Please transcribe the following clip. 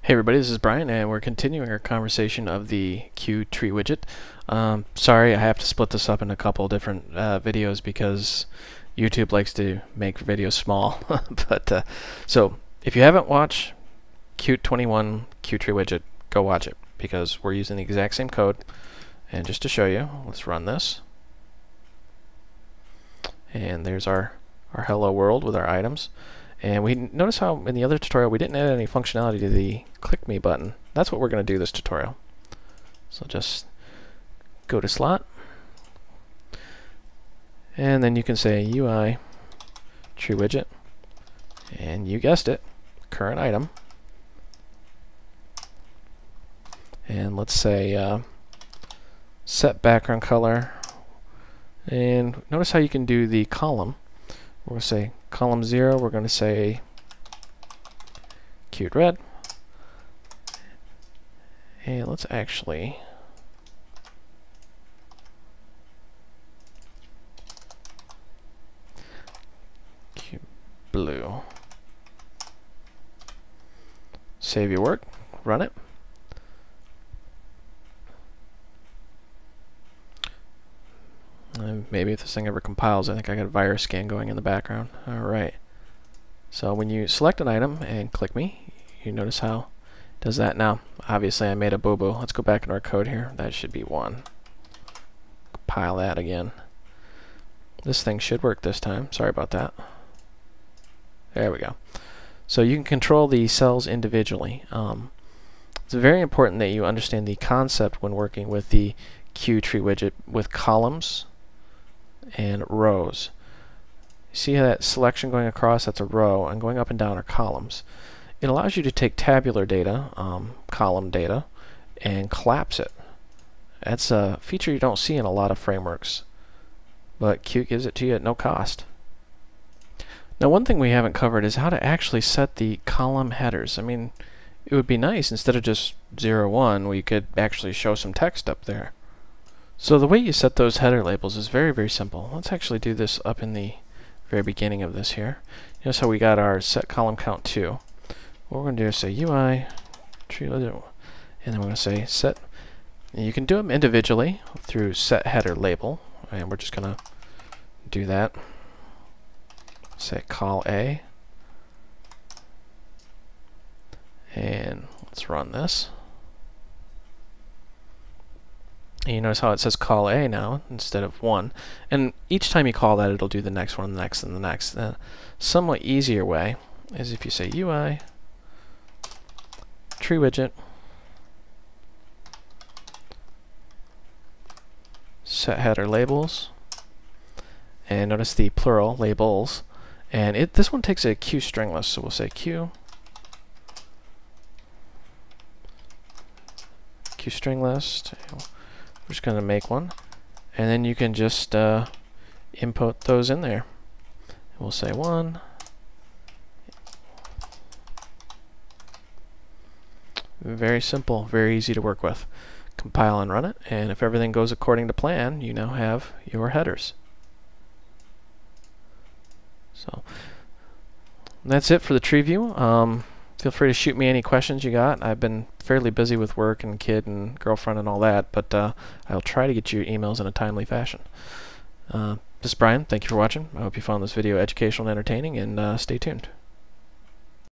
Hey everybody, this is Brian, and we're continuing our conversation of the QTreeWidget. Sorry, I have to split this up in a couple different videos because YouTube likes to make videos small. But so if you haven't watched Qt21 QTreeWidget, go watch it because we're using the exact same code. And just to show you, let's run this. And there's our hello world with our items. And we notice how in the other tutorial we didn't add any functionality to the click me button. That's what we're going to do this tutorial. So just go to slot, and then you can say UI TreeWidget, and you guessed it, current item. And let's say set background color. And notice how you can do the column. We're going to say column 0, we're going to say Qt red. And let's actually Qt blue. Save your work, run it. Maybe if this thing ever compiles, I think I got a virus scan going in the background. Alright. So when you select an item and click me, you notice how it does that. Now, obviously I made a boo-boo. Let's go back in our code here. That should be 1. Compile that again. This thing should work this time. Sorry about that. There we go. So you can control the cells individually. It's very important that you understand the concept when working with the QTreeWidget with columns and rows. See how that selection going across, that's a row, and going up and down are columns. It allows you to take tabular data, column data, and collapse it. That's a feature you don't see in a lot of frameworks, but Qt gives it to you at no cost. Now, one thing we haven't covered is how to actually set the column headers. I mean, it would be nice instead of just 0, 1, we could actually show some text up there. So the way you set those header labels is very, very simple. Let's actually do this up in the very beginning of this here. Notice how we got our set column count 2. What we're going to do is say UI TreeWidget, and then we're going to say set. And you can do them individually through set header label, and we're just going to do that. Say call A, and let's run this. And you notice how it says call A now instead of 1. And each time you call that, it'll do the next one, the next, and the next. The somewhat easier way is if you say UI TreeWidget set header labels, and notice the plural labels. And this one takes a Q string list, so we'll say Q string list. We're just going to make one, and then you can just input those in there. We'll say 1. Very simple, very easy to work with. Compile and run it, and if everything goes according to plan, you now have your headers. So that's it for the tree view. Feel free to shoot me any questions you got. I've been fairly busy with work and kid and girlfriend and all that, but I'll try to get you your emails in a timely fashion. This is Brian. Thank you for watching. I hope you found this video educational and entertaining, and stay tuned.